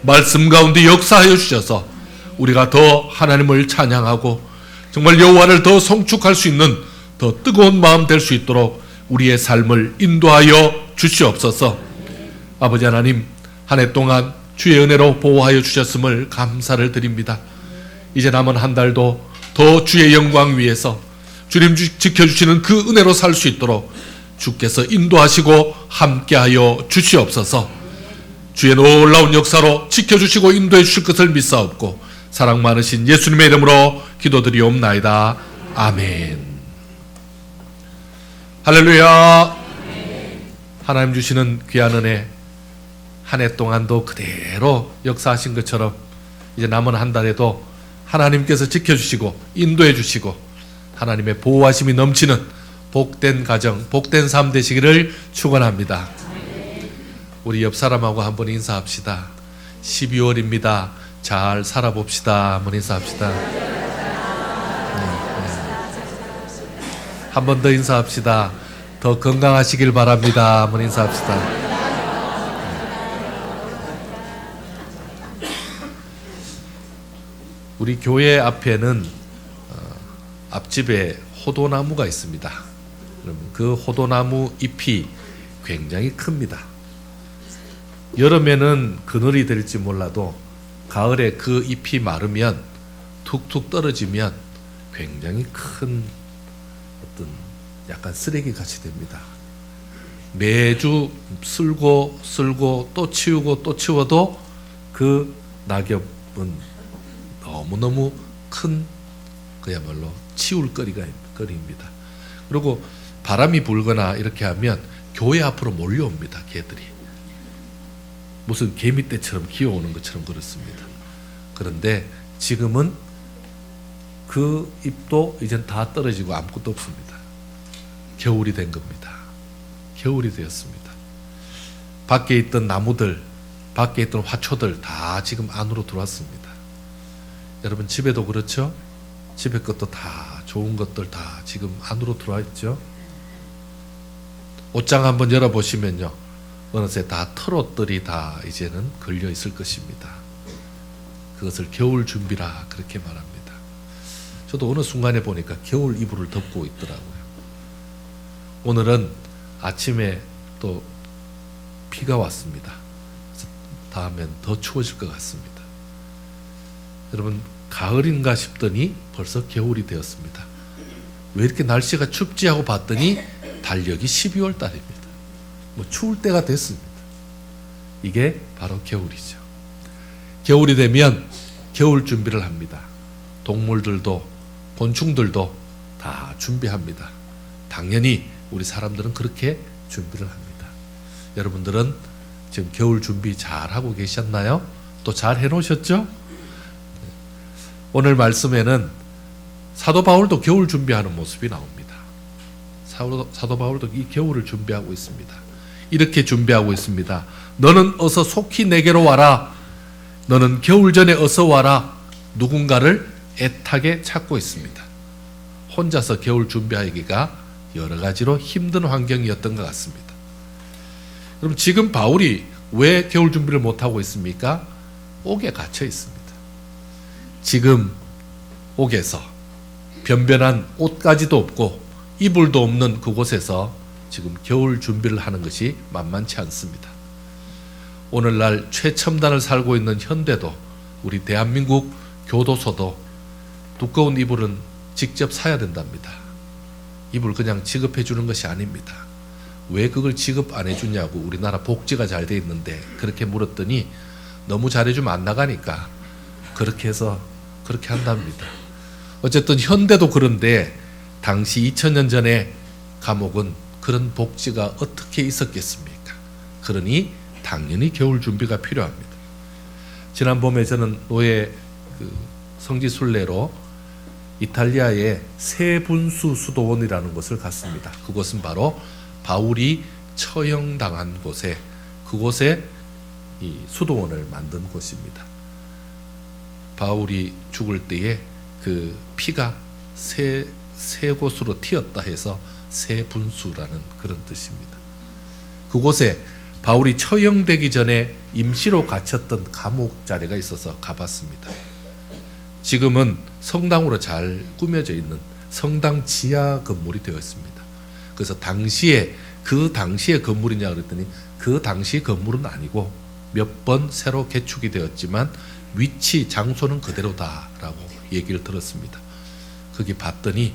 말씀 가운데 역사하여 주셔서 우리가 더 하나님을 찬양하고 정말 여호와를 더 성축할 수 있는 더 뜨거운 마음 될 수 있도록 우리의 삶을 인도하여 주시옵소서. 아버지 하나님, 한 해 동안 주의 은혜로 보호하여 주셨음을 감사를 드립니다. 이제 남은 한 달도 더 주의 영광 위에서 주님 지켜주시는 그 은혜로 살 수 있도록 주께서 인도하시고 함께하여 주시옵소서. 주의 놀라운 역사로 지켜주시고 인도해 주실 것을 믿사옵고 사랑 많으신 예수님의 이름으로 기도드리옵나이다. 아멘. 할렐루야. 하나님 주시는 귀한 은혜, 한 해 동안도 그대로 역사하신 것처럼 이제 남은 한 달에도 하나님께서 지켜주시고 인도해 주시고 하나님의 보호하심이 넘치는 복된 가정, 복된 삶 되시기를 축원합니다. 우리 옆 사람하고 한번 인사합시다. 12월입니다. 잘 살아봅시다. 한번 인사합시다. 한 번 더 인사합시다. 더 건강하시길 바랍니다. 한번 인사합시다. 우리 교회 앞에는 앞집에 호도나무가 있습니다. 그 호도나무 잎이 굉장히 큽니다. 여름에는 그늘이 될지 몰라도 가을에 그 잎이 마르면 툭툭 떨어지면 굉장히 큰 어떤 약간 쓰레기 같이 됩니다. 매주 쓸고 또 치우고 또 치워도 그 낙엽은 너무너무 큰 그야말로 치울 거리입니다. 그리고 바람이 불거나 이렇게 하면 교회 앞으로 몰려옵니다. 개들이 무슨 개미떼처럼 기어오는 것처럼 그렇습니다. 그런데 지금은 그 잎도 이젠 다 떨어지고 아무것도 없습니다. 겨울이 된 겁니다. 겨울이 되었습니다. 밖에 있던 나무들, 밖에 있던 화초들 다 지금 안으로 들어왔습니다. 여러분 집에도 그렇죠? 집에 것도 다 좋은 것들 다 지금 안으로 들어와 있죠? 옷장 한번 열어보시면요, 어느새 다 털옷들이 다 이제는 걸려 있을 것입니다. 그것을 겨울 준비라 그렇게 말합니다. 저도 어느 순간에 보니까 겨울 이불을 덮고 있더라고요. 오늘은 아침에 또 비가 왔습니다. 그래서 다음엔 더 추워질 것 같습니다. 여러분, 가을인가 싶더니 벌써 겨울이 되었습니다. 왜 이렇게 날씨가 춥지 하고 봤더니 달력이 12월 달입니다. 뭐 추울 때가 됐습니다. 이게 바로 겨울이죠. 겨울이 되면 겨울 준비를 합니다. 동물들도 곤충들도 다 준비합니다. 당연히 우리 사람들은 그렇게 준비를 합니다. 여러분들은 지금 겨울 준비 잘 하고 계셨나요? 또 잘 해놓으셨죠? 오늘 말씀에는 사도 바울도 겨울 준비하는 모습이 나옵니다. 사도 바울도 이 겨울을 준비하고 있습니다. 이렇게 준비하고 있습니다. 너는 어서 속히 내게로 와라. 너는 겨울 전에 어서 와라. 누군가를 애타게 찾고 있습니다. 혼자서 겨울 준비하기가 여러 가지로 힘든 환경이었던 것 같습니다. 그럼 지금 바울이 왜 겨울 준비를 못하고 있습니까? 옥에 갇혀 있습니다. 지금 옥에서 변변한 옷가지도 없고 이불도 없는 그곳에서 지금 겨울 준비를 하는 것이 만만치 않습니다. 오늘날 최첨단을 살고 있는 현대도 우리 대한민국 교도소도 두꺼운 이불은 직접 사야 된답니다. 이불 그냥 지급해 주는 것이 아닙니다. 왜 그걸 지급 안 해주냐고, 우리나라 복지가 잘 돼 있는데 그렇게 물었더니 너무 잘해주면 안 나가니까 그렇게 해서 그렇게 한답니다. 어쨌든 현대도 그런데 당시 2000년 전에 감옥은 그런 복지가 어떻게 있었겠습니까? 그러니 당연히 겨울 준비가 필요합니다. 지난 봄에 저는 노예 성지순례로 이탈리아의 세분수 수도원이라는 곳을 갔습니다. 그곳은 바로 바울이 처형당한 곳에, 그곳에 이 수도원을 만든 곳입니다. 바울이 죽을 때에 그 피가 세 곳으로 튀었다 해서 세분수라는 그런 뜻입니다. 그곳에 바울이 처형되기 전에 임시로 갇혔던 감옥 자리가 있어서 가봤습니다. 지금은 성당으로 잘 꾸며져 있는 성당 지하 건물이 되어 있습니다. 그래서 그 당시의 건물이냐 그랬더니 그 당시 건물은 아니고 몇 번 새로 개축이 되었지만 위치 장소는 그대로다라고 얘기를 들었습니다. 거기 봤더니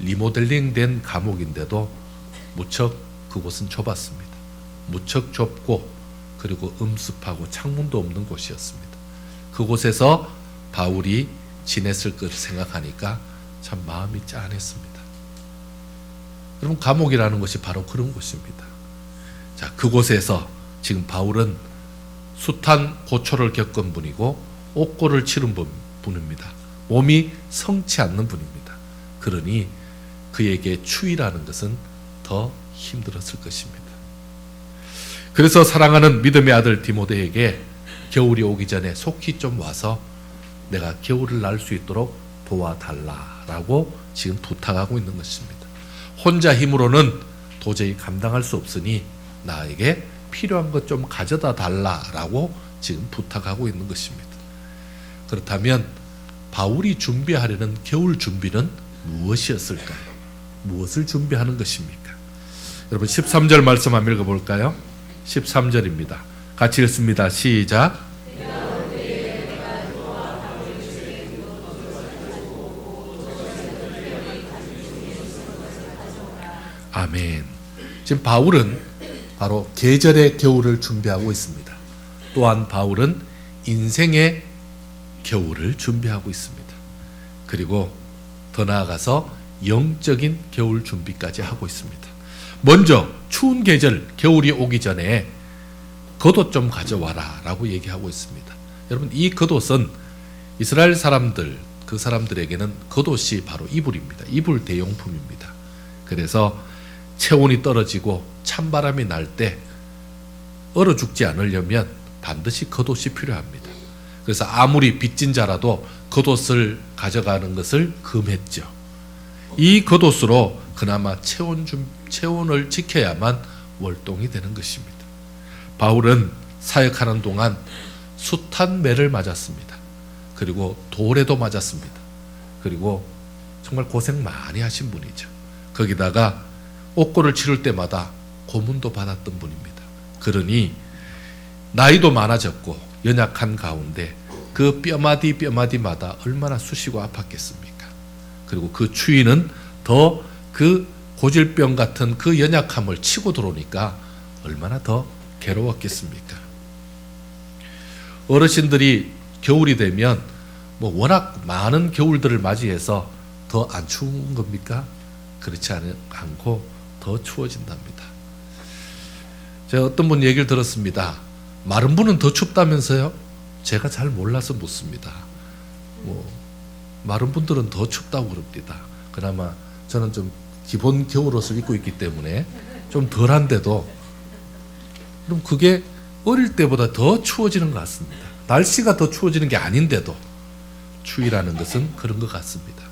리모델링된 감옥인데도 무척 그곳은 좁았습니다. 무척 좁고 그리고 음습하고 창문도 없는 곳이었습니다. 그곳에서 바울이 지냈을 것을 생각하니까 참 마음이 짠했습니다. 여러분, 감옥이라는 것이 바로 그런 곳입니다. 자, 그곳에서 지금 바울은 숱한 고초를 겪은 분이고 옥고를 치른 분입니다. 몸이 성치 않는 분입니다. 그러니 그에게 추위라는 것은 더 힘들었을 것입니다. 그래서 사랑하는 믿음의 아들 디모데에게 겨울이 오기 전에 속히 좀 와서 내가 겨울을 날 수 있도록 도와달라라고 지금 부탁하고 있는 것입니다. 혼자 힘으로는 도저히 감당할 수 없으니 나에게 필요한 것 좀 가져다 달라라고 지금 부탁하고 있는 것입니다. 그렇다면 바울이 준비하려는 겨울 준비는 무엇이었을까요? 무엇을 준비하는 것입니까? 여러분, 13절 말씀 한번 읽어볼까요? 13절입니다. 같이 읽습니다. 시작. 아멘. 지금 바울은 바로 계절의 겨울을 준비하고 있습니다. 또한 바울은 인생의 겨울을 준비하고 있습니다. 그리고 더 나아가서 영적인 겨울 준비까지 하고 있습니다. 먼저 추운 계절 겨울이 오기 전에 겉옷 좀 가져와라 라고 얘기하고 있습니다. 여러분, 이 겉옷은 이스라엘 사람들, 그 사람들에게는 겉옷이 바로 이불입니다. 이불 대용품입니다. 그래서 체온이 떨어지고 찬바람이 날 때 얼어 죽지 않으려면 반드시 겉옷이 필요합니다. 그래서 아무리 빚진 자라도 겉옷을 가져가는 것을 금했죠. 이 겉옷으로 그나마 체온을 지켜야만 월동이 되는 것입니다. 바울은 사역하는 동안 숱한 매를 맞았습니다. 그리고 돌에도 맞았습니다. 그리고 정말 고생 많이 하신 분이죠. 거기다가 옥고를 치를 때마다 고문도 받았던 분입니다. 그러니 나이도 많아졌고 연약한 가운데 그 뼈마디마다 얼마나 쑤시고 아팠겠습니까? 그리고 그 추위는 더 그 고질병 같은 그 연약함을 치고 들어오니까 얼마나 더 괴로웠겠습니까? 어르신들이 겨울이 되면 뭐 워낙 많은 겨울들을 맞이해서 더 안 추운 겁니까? 그렇지 않고 더 추워진답니다. 제가 어떤 분 얘기를 들었습니다. 마른 분은 더 춥다면서요? 제가 잘 몰라서 묻습니다. 마른 분들은 더 춥다고 그럽니다. 그나마 저는 좀 기본 겨울옷을 입고 있기 때문에 좀 덜한데도 그럼 그게 어릴 때보다 더 추워지는 것 같습니다. 날씨가 더 추워지는 게 아닌데도 추위라는 것은 그런 것 같습니다.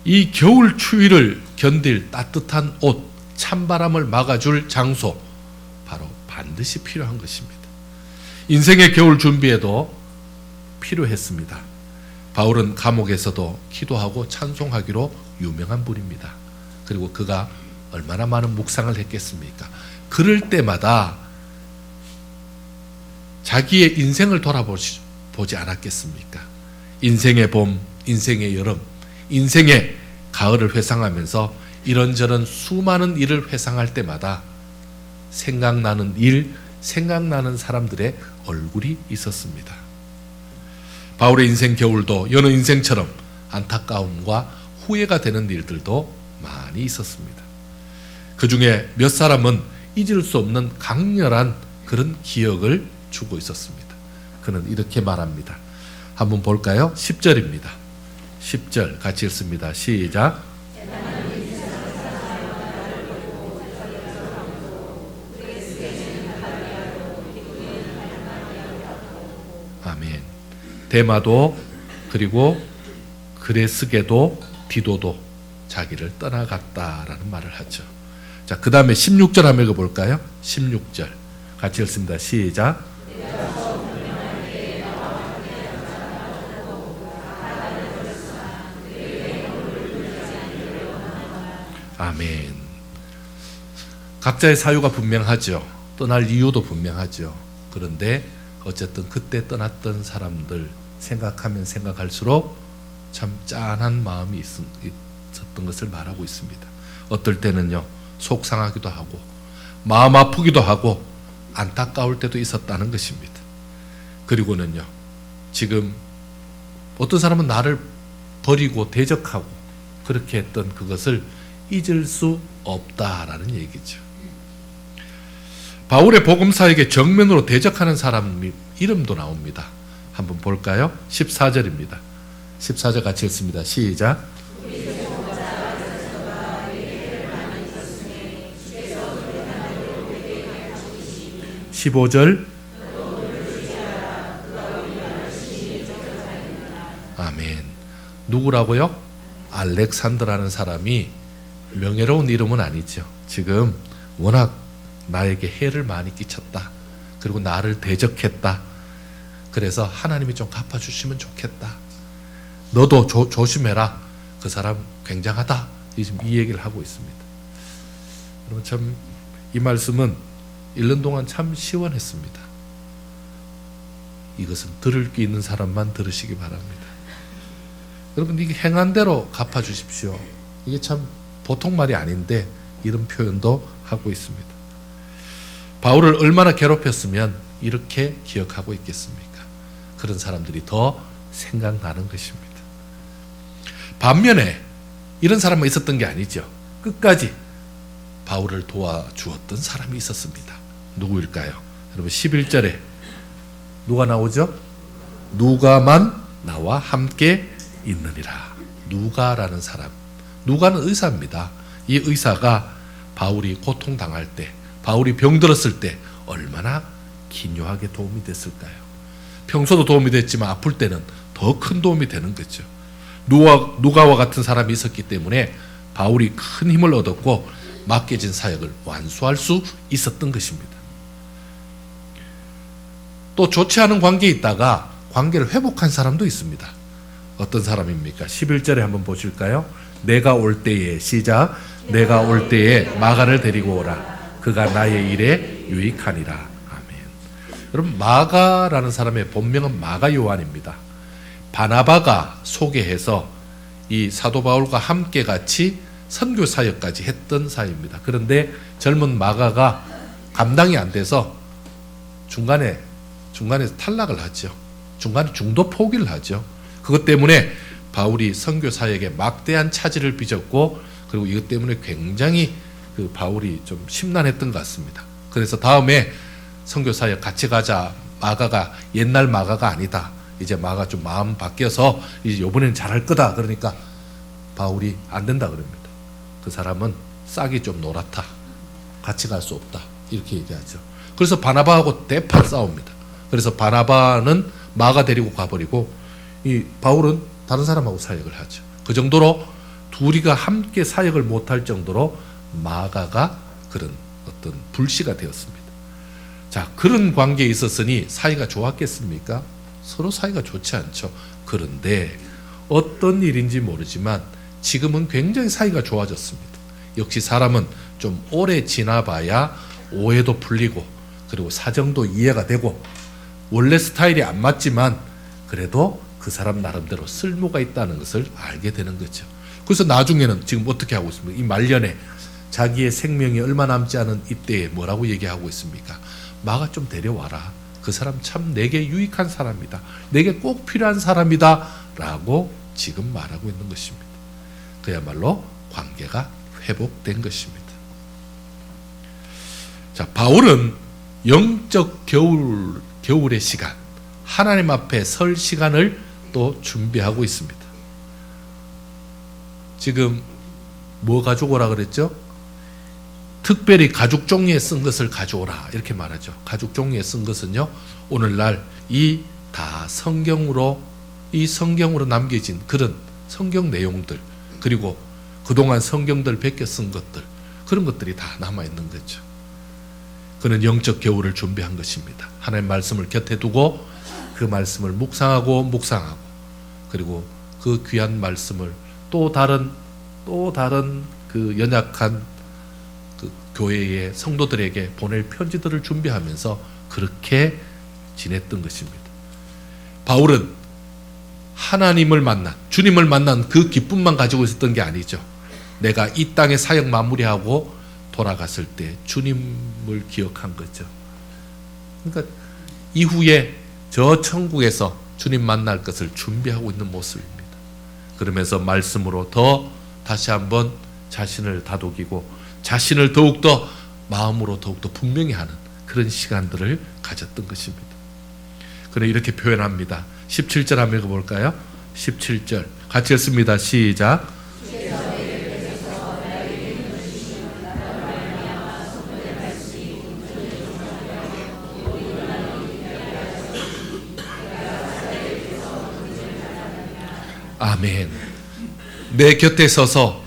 이 겨울 추위를 견딜 따뜻한 옷, 찬바람을 막아줄 장소, 바로 반드시 필요한 것입니다. 인생의 겨울 준비에도 필요했습니다. 바울은 감옥에서도 기도하고 찬송하기로 유명한 분입니다. 그리고 그가 얼마나 많은 묵상을 했겠습니까? 그럴 때마다 자기의 인생을 돌아보지 않았겠습니까? 인생의 봄, 인생의 여름, 인생의 가을을 회상하면서 이런저런 수많은 일을 회상할 때마다 생각나는 일, 생각나는 사람들의 얼굴이 있었습니다. 바울의 인생 겨울도 여느 인생처럼 안타까움과 후회가 되는 일들도 많이 있었습니다. 그 중에 몇 사람은 잊을 수 없는 강렬한 그런 기억을 주고 있었습니다. 그는 이렇게 말합니다. 한번 볼까요? 10절입니다. 10절 같이 읽습니다. 시작. 아멘. 데마도 그리고 그레스게도 디도도 자기를 떠나갔다라는 말을 하죠. 자, 그 다음에 16절 한번 읽어볼까요? 16절 같이 읽습니다. 시작. 아멘. 각자의 사유가 분명하죠. 떠날 이유도 분명하죠. 그런데 어쨌든 그때 떠났던 사람들 생각하면 생각할수록 참 짠한 마음이 있었던 것을 말하고 있습니다. 어떨 때는요, 속상하기도 하고 마음 아프기도 하고 안타까울 때도 있었다는 것입니다. 그리고는요, 지금 어떤 사람은 나를 버리고 대적하고 그렇게 했던 그것을 잊을 수 없다라는 얘기죠. 바울의 복음사에게 정면으로 대적하는 사람 이름도 나옵니다. 한번 볼까요? 14절입니다. 14절 같이 읽습니다. 시작. 15절. 아멘. 누구라고요? 알렉산더라는 사람이 명예로운 이름은 아니죠. 지금 워낙 나에게 해를 많이 끼쳤다. 그리고 나를 대적했다. 그래서 하나님이 좀 갚아주시면 좋겠다. 너도 조심해라. 그 사람 굉장하다. 지금 이 얘기를 하고 있습니다. 여러분 참 이 말씀은 읽는 동안 참 시원했습니다. 이것은 들을 게 있는 사람만 들으시기 바랍니다. 여러분 이게 행한 대로 갚아주십시오. 이게 참 보통 말이 아닌데 이런 표현도 하고 있습니다. 바울을 얼마나 괴롭혔으면 이렇게 기억하고 있겠습니까? 그런 사람들이 더 생각나는 것입니다. 반면에 이런 사람만 있었던 게 아니죠. 끝까지 바울을 도와주었던 사람이 있었습니다. 누구일까요? 여러분 11절에 누가 나오죠? 누가만 나와 함께 있느니라. 누가라는 사람. 누가는 의사입니다. 이 의사가 바울이 고통당할 때, 바울이 병들었을 때 얼마나 기묘하게 도움이 됐을까요? 평소도 도움이 됐지만 아플 때는 더 큰 도움이 되는 거죠. 누가와 같은 사람이 있었기 때문에 바울이 큰 힘을 얻었고 맡겨진 사역을 완수할 수 있었던 것입니다. 또 좋지 않은 관계에 있다가 관계를 회복한 사람도 있습니다. 어떤 사람입니까? 11절에 한번 보실까요? 내가 올 때에 시작. 내가 올 때에 마가를 데리고 오라. 그가 나의 일에 유익하니라. 아멘. 여러분 마가라는 사람의 본명은 마가 요한입니다. 바나바가 소개해서 이 사도 바울과 함께 같이 선교 사역까지 했던 사이입니다. 그런데 젊은 마가가 감당이 안 돼서 중간에 탈락을 하죠. 중간에 중도 포기를 하죠. 그것 때문에 바울이 선교 사역에 막대한 차질을 빚었고, 그리고 이것 때문에 굉장히 그 바울이 좀 심란했던 것 같습니다. 그래서 다음에 선교 사역 같이 가자. 마가가 옛날 마가가 아니다. 이제 마가 좀 마음 바뀌어서 이제 이번에는 잘할 거다. 그러니까 바울이 안 된다 그럽니다. 그 사람은 싹이 좀 노랗다. 같이 갈 수 없다. 이렇게 얘기하죠. 그래서 바나바하고 대판 싸웁니다. 그래서 바나바는 마가 데리고 가버리고 이 바울은 다른 사람하고 사역을 하죠. 그 정도로 둘이가 함께 사역을 못할 정도로 마가가 그런 어떤 불씨가 되었습니다. 자, 그런 관계에 있었으니 사이가 좋았겠습니까? 서로 사이가 좋지 않죠. 그런데 어떤 일인지 모르지만 지금은 굉장히 사이가 좋아졌습니다. 역시 사람은 좀 오래 지나봐야 오해도 풀리고 그리고 사정도 이해가 되고 원래 스타일이 안 맞지만 그래도 그 사람 나름대로 쓸모가 있다는 것을 알게 되는 거죠. 그래서 나중에는 지금 어떻게 하고 있습니까? 이 말년에 자기의 생명이 얼마 남지 않은 이때에 뭐라고 얘기하고 있습니까? 마가 좀 데려와라. 그 사람 참 내게 유익한 사람이다. 내게 꼭 필요한 사람이다. 라고 지금 말하고 있는 것입니다. 그야말로 관계가 회복된 것입니다. 자, 바울은 영적 겨울의 시간, 하나님 앞에 설 시간을 또 준비하고 있습니다. 지금 뭐 가져오라 그랬죠? 특별히 가죽 종이에 쓴 것을 가져오라 이렇게 말하죠. 가죽 종이에 쓴 것은요, 오늘날 이 다 성경으로 남겨진 그런 성경 내용들, 그리고 그동안 성경들 베껴 쓴 것들, 그런 것들이 다 남아있는 거죠. 그는 영적 겨울을 준비한 것입니다. 하나님의 말씀을 곁에 두고 그 말씀을 묵상하고 그리고 그 귀한 말씀을 또 다른 그 연약한 그 교회의 성도들에게 보낼 편지들을 준비하면서 그렇게 지냈던 것입니다. 바울은 하나님을 만난, 주님을 만난 그 기쁨만 가지고 있었던 게 아니죠. 내가 이 땅의 사역 마무리하고 돌아갔을 때 주님을 기억한 거죠. 그러니까 이후에 저 천국에서 주님 만날 것을 준비하고 있는 모습입니다. 그러면서 말씀으로 다시 한번 자신을 다독이고 자신을 더욱더 마음으로 더욱더 분명히 하는 그런 시간들을 가졌던 것입니다. 그래 이렇게 표현합니다. 17절 한번 읽어볼까요? 17절 같이 읽습니다. 시작. 아멘. 내 곁에 서서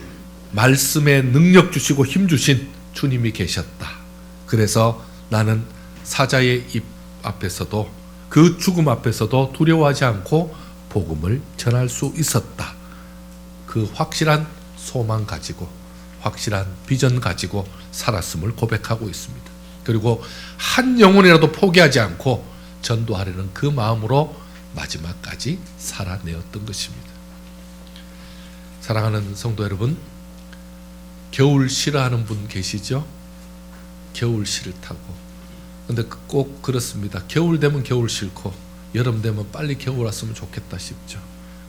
말씀에 능력 주시고 힘 주신 주님이 계셨다. 그래서 나는 사자의 입 앞에서도 그 죽음 앞에서도 두려워하지 않고 복음을 전할 수 있었다. 그 확실한 소망 가지고 확실한 비전 가지고 살았음을 고백하고 있습니다. 그리고 한 영혼이라도 포기하지 않고 전도하려는 그 마음으로 마지막까지 살아내었던 것입니다. 사랑하는 성도 여러분, 겨울 싫어하는 분 계시죠? 겨울 싫다고. 근데 꼭 그렇습니다. 겨울 되면 겨울 싫고 여름 되면 빨리 겨울 왔으면 좋겠다 싶죠.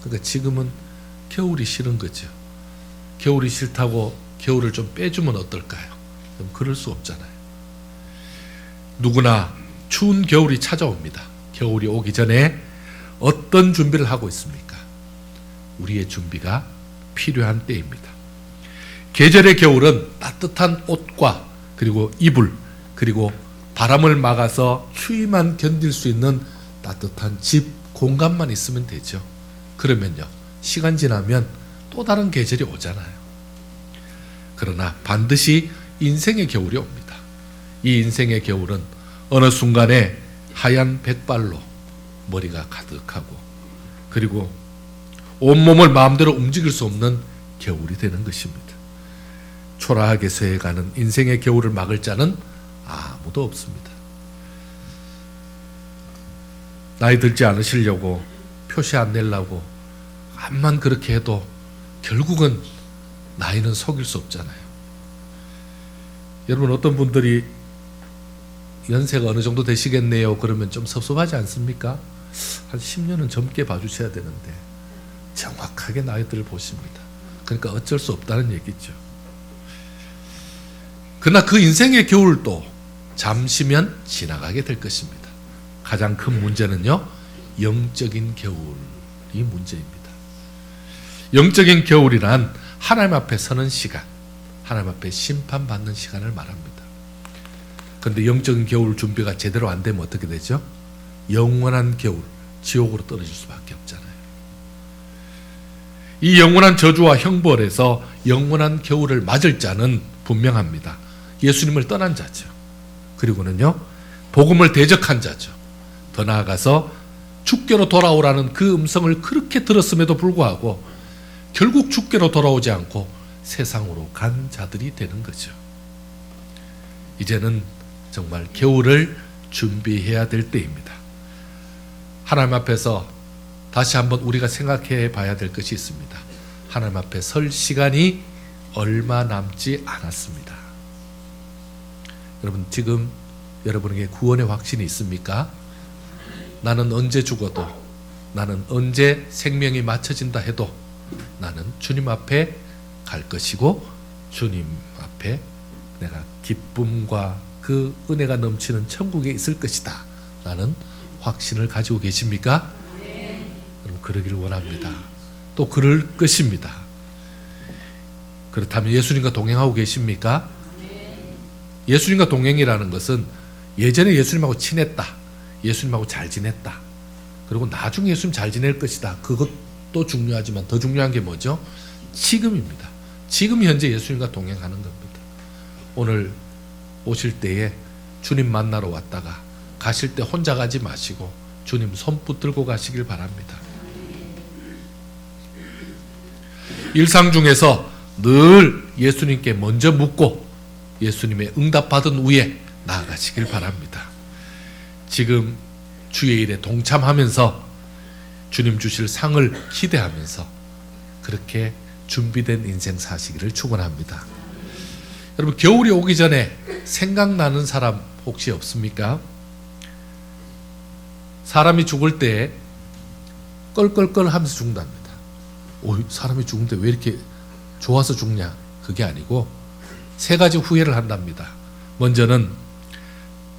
그러니까 지금은 겨울이 싫은 거죠. 겨울이 싫다고 겨울을 좀 빼주면 어떨까요? 그럼 그럴 수 없잖아요. 누구나 추운 겨울이 찾아옵니다. 겨울이 오기 전에 어떤 준비를 하고 있습니까? 우리의 준비가 필요한 때입니다. 계절의 겨울은 따뜻한 옷과 그리고 이불 그리고 바람을 막아서 추위만 견딜 수 있는 따뜻한 집, 공간만 있으면 되죠. 그러면요, 시간 지나면 또 다른 계절이 오잖아요. 그러나 반드시 인생의 겨울이 옵니다. 이 인생의 겨울은 어느 순간에 하얀 백발로 머리가 가득하고 그리고 온몸을 마음대로 움직일 수 없는 겨울이 되는 것입니다. 초라하게 새해가는 인생의 겨울을 막을 자는 아무도 없습니다. 나이 들지 않으시려고 표시 안 내려고 암만 그렇게 해도 결국은 나이는 속일 수 없잖아요. 여러분 어떤 분들이 연세가 어느 정도 되시겠네요 그러면 좀 섭섭하지 않습니까? 한 10년은 젊게 봐주셔야 되는데 정확하게 나이들을 보십니다. 그러니까 어쩔 수 없다는 얘기죠. 그러나 그 인생의 겨울도 잠시면 지나가게 될 것입니다. 가장 큰 문제는요, 영적인 겨울이 문제입니다. 영적인 겨울이란 하나님 앞에 서는 시간, 하나님 앞에 심판받는 시간을 말합니다. 그런데 영적인 겨울 준비가 제대로 안 되면 어떻게 되죠? 영원한 겨울, 지옥으로 떨어질 수밖에 없잖아요. 이 영원한 저주와 형벌에서 영원한 겨울을 맞을 자는 분명합니다. 예수님을 떠난 자죠. 그리고는요, 복음을 대적한 자죠. 더 나아가서 주께로 돌아오라는 그 음성을 그렇게 들었음에도 불구하고 결국 주께로 돌아오지 않고 세상으로 간 자들이 되는 거죠. 이제는 정말 겨울을 준비해야 될 때입니다. 하나님 앞에서 다시 한번 우리가 생각해 봐야 될 것이 있습니다. 하나님 앞에 설 시간이 얼마 남지 않았습니다. 여러분 지금 여러분에게 구원의 확신이 있습니까? 나는 언제 죽어도, 나는 언제 생명이 맞춰진다 해도 나는 주님 앞에 갈 것이고 주님 앞에 내가 기쁨과 그 은혜가 넘치는 천국에 있을 것이다 라는 확신을 가지고 계십니까? 여러분 그러기를 원합니다. 또 그럴 것입니다. 그렇다면 예수님과 동행하고 계십니까? 예수님과 동행이라는 것은 예전에 예수님하고 친했다, 예수님하고 잘 지냈다, 그리고 나중에 예수님 잘 지낼 것이다, 그것도 중요하지만 더 중요한 게 뭐죠? 지금입니다. 지금 현재 예수님과 동행하는 겁니다. 오늘 오실 때에 주님 만나러 왔다가 가실 때 혼자 가지 마시고 주님 손 붙들고 가시길 바랍니다. 일상 중에서 늘 예수님께 먼저 묻고 예수님의 응답받은 후에 나아가시길 바랍니다. 지금 주의 일에 동참하면서 주님 주실 상을 기대하면서 그렇게 준비된 인생 사시기를 축원합니다. 여러분, 겨울이 오기 전에 생각나는 사람 혹시 없습니까? 사람이 죽을 때 껄껄껄 하면서 죽는답니다. 사람이 죽는데 왜 이렇게 좋아서 죽냐? 그게 아니고 세 가지 후회를 한답니다. 먼저는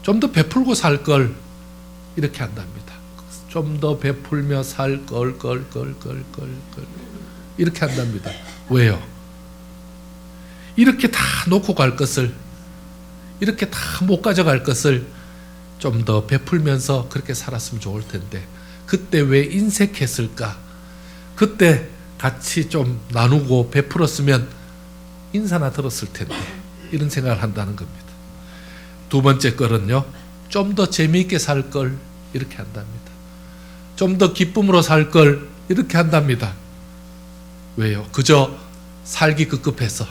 좀 더 베풀고 살 걸, 이렇게 한답니다. 좀 더 베풀며 살 걸 이렇게 한답니다. 왜요? 이렇게 다 놓고 갈 것을, 이렇게 다 못 가져갈 것을 좀 더 베풀면서 그렇게 살았으면 좋을 텐데 그때 왜 인색했을까? 그때 같이 좀 나누고 베풀었으면 인사나 들었을 텐데, 이런 생각을 한다는 겁니다. 두 번째 거는요, 좀 더 재미있게 살 걸, 이렇게 한답니다. 좀 더 기쁨으로 살 걸, 이렇게 한답니다. 왜요? 그저 살기 급급해서,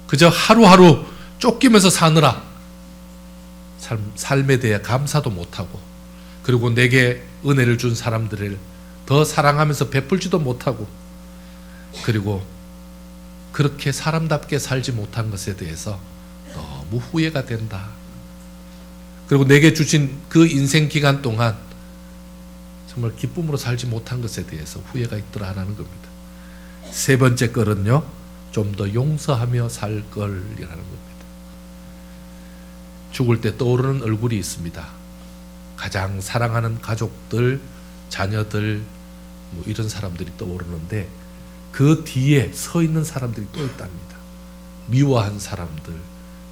그저 하루하루 쫓기면서 사느라 삶에 대해 감사도 못하고, 그리고 내게 은혜를 준 사람들을 더 사랑하면서 베풀지도 못하고, 그리고 그렇게 사람답게 살지 못한 것에 대해서 너무 후회가 된다. 그리고 내게 주신 그 인생 기간 동안 정말 기쁨으로 살지 못한 것에 대해서 후회가 있더라라는 겁니다. 세 번째 거는요, 좀 더 용서하며 살 걸이라는 겁니다. 죽을 때 떠오르는 얼굴이 있습니다. 가장 사랑하는 가족들, 자녀들, 뭐 이런 사람들이 떠오르는데 그 뒤에 서 있는 사람들이 또 있답니다. 미워한 사람들,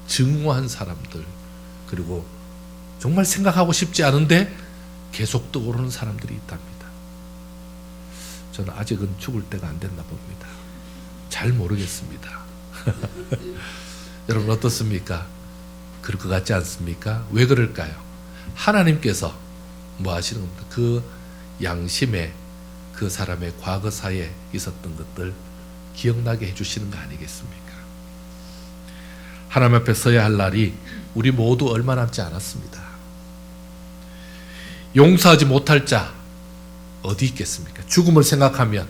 증오한 사람들, 그리고 정말 생각하고 싶지 않은데 계속 떠오르는 사람들이 있답니다. 저는 아직은 죽을 때가 안 됐나 봅니다. 잘 모르겠습니다. 여러분 어떻습니까? 그럴 것 같지 않습니까? 왜 그럴까요? 하나님께서 뭐 하시는 겁니까? 그 양심에 그 사람의 과거사에 있었던 것들 기억나게 해주시는 거 아니겠습니까? 하나님 앞에 서야 할 날이 우리 모두 얼마 남지 않았습니다. 용서하지 못할 자 어디 있겠습니까? 죽음을 생각하면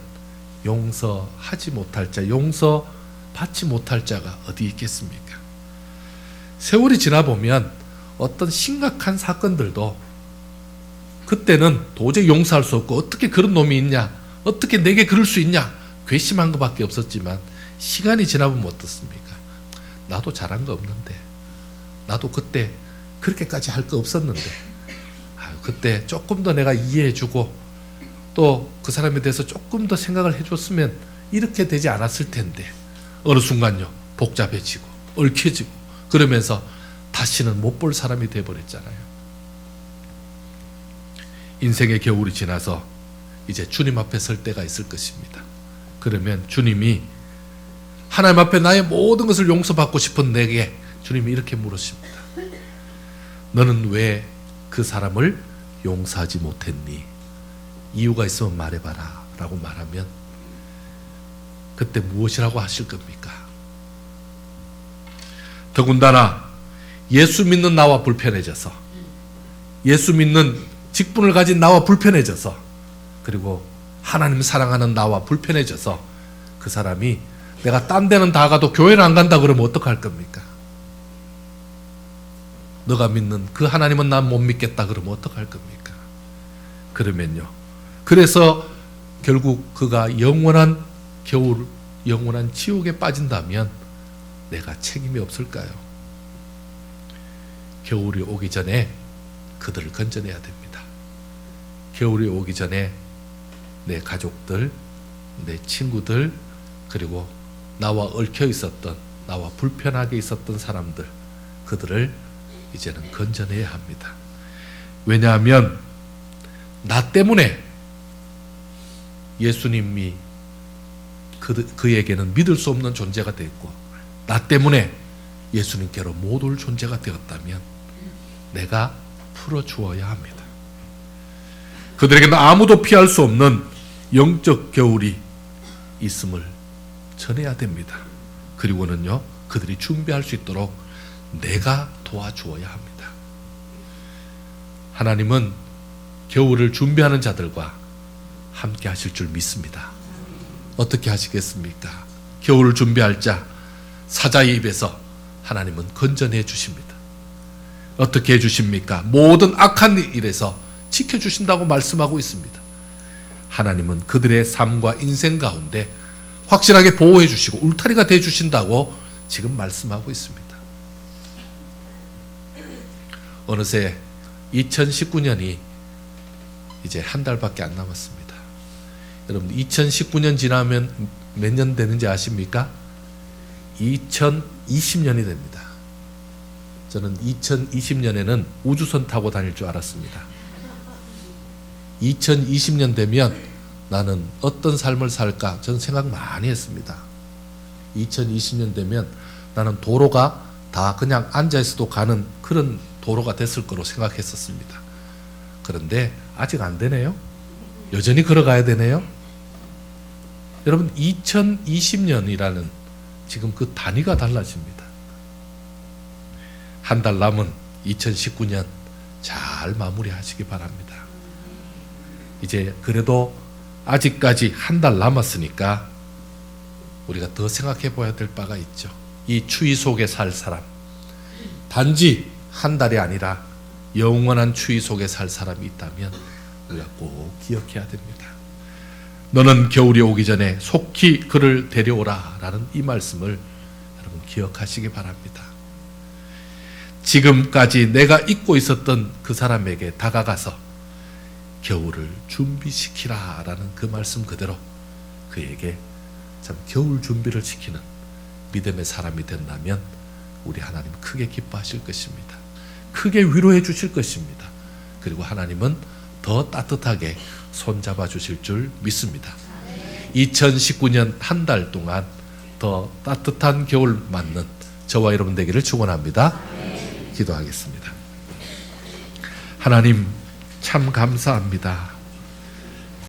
용서하지 못할 자, 용서받지 못할 자가 어디 있겠습니까? 세월이 지나보면 어떤 심각한 사건들도 그때는 도저히 용서할 수 없고 어떻게 그런 놈이 있냐, 어떻게 내게 그럴 수 있냐, 괘씸한 것밖에 없었지만 시간이 지나보면 어떻습니까? 나도 잘한 거 없는데, 나도 그때 그렇게까지 할 거 없었는데, 그때 조금 더 내가 이해해주고 또 그 사람에 대해서 조금 더 생각을 해줬으면 이렇게 되지 않았을 텐데, 어느 순간요 복잡해지고 얽혀지고 그러면서 다시는 못 볼 사람이 돼버렸잖아요. 인생의 겨울이 지나서 이제 주님 앞에 설 때가 있을 것입니다. 그러면 주님이 하나님 앞에 나의 모든 것을 용서받고 싶은 내게 주님이 이렇게 물으십니다. 너는 왜 그 사람을 용서하지 못했니? 이유가 있으면 말해봐라 라고 말하면 그때 무엇이라고 하실 겁니까? 더군다나 예수 믿는 나와 불편해져서, 예수 믿는 직분을 가진 나와 불편해져서, 그리고 하나님 사랑하는 나와 불편해져서 그 사람이 내가 딴 데는 다 가도 교회를 안 간다 그러면 어떡할 겁니까? 너가 믿는 그 하나님은 난 못 믿겠다 그러면 어떡할 겁니까? 그러면요, 그래서 결국 그가 영원한 겨울, 영원한 지옥에 빠진다면 내가 책임이 없을까요? 겨울이 오기 전에 그들을 건져내야 됩니다. 겨울이 오기 전에 내 가족들, 내 친구들, 그리고 나와 얽혀 있었던, 나와 불편하게 있었던 사람들, 그들을 이제는 건져내야 합니다. 왜냐하면 나 때문에 예수님이 그에게는 믿을 수 없는 존재가 되었고, 나 때문에 예수님께로 못 올 존재가 되었다면 내가 풀어주어야 합니다. 그들에게는 아무도 피할 수 없는 영적 겨울이 있음을 전해야 됩니다. 그리고는요, 그들이 준비할 수 있도록 내가 도와주어야 합니다. 하나님은 겨울을 준비하는 자들과 함께 하실 줄 믿습니다. 어떻게 하시겠습니까? 겨울을 준비할 자 사자의 입에서 하나님은 건져내 주십니다. 어떻게 해주십니까? 모든 악한 일에서 지켜주신다고 말씀하고 있습니다. 하나님은 그들의 삶과 인생 가운데 확실하게 보호해 주시고 울타리가 돼 주신다고 지금 말씀하고 있습니다. 어느새 2019년이 이제 한 달밖에 안 남았습니다. 여러분, 2019년 지나면 몇 년 되는지 아십니까? 2020년이 됩니다. 저는 2020년에는 우주선 타고 다닐 줄 알았습니다. 2020년 되면 나는 어떤 삶을 살까? 저는 생각 많이 했습니다. 2020년 되면 나는 도로가 다 그냥 앉아있어도 가는 그런 도로가 됐을 거로 생각했었습니다. 그런데 아직 안 되네요. 여전히 걸어가야 되네요. 여러분, 2020년이라는 지금 그 단위가 달라집니다. 한 달 남은 2019년 잘 마무리하시기 바랍니다. 이제 그래도 아직까지 한 달 남았으니까 우리가 더 생각해 봐야 될 바가 있죠. 이 추위 속에 살 사람, 단지 한 달이 아니라 영원한 추위 속에 살 사람이 있다면 우리가 꼭 기억해야 됩니다. 너는 겨울이 오기 전에 속히 그를 데려오라 라는 이 말씀을 여러분 기억하시기 바랍니다. 지금까지 내가 잊고 있었던 그 사람에게 다가가서 겨울을 준비시키라 라는 그 말씀 그대로 그에게 참 겨울 준비를 시키는 믿음의 사람이 된다면 우리 하나님 크게 기뻐하실 것입니다. 크게 위로해 주실 것입니다. 그리고 하나님은 더 따뜻하게 손잡아 주실 줄 믿습니다. 2019년 한 달 동안 더 따뜻한 겨울 맞는 저와 여러분 되기를 축원합니다. 기도하겠습니다. 하나님 참 감사합니다.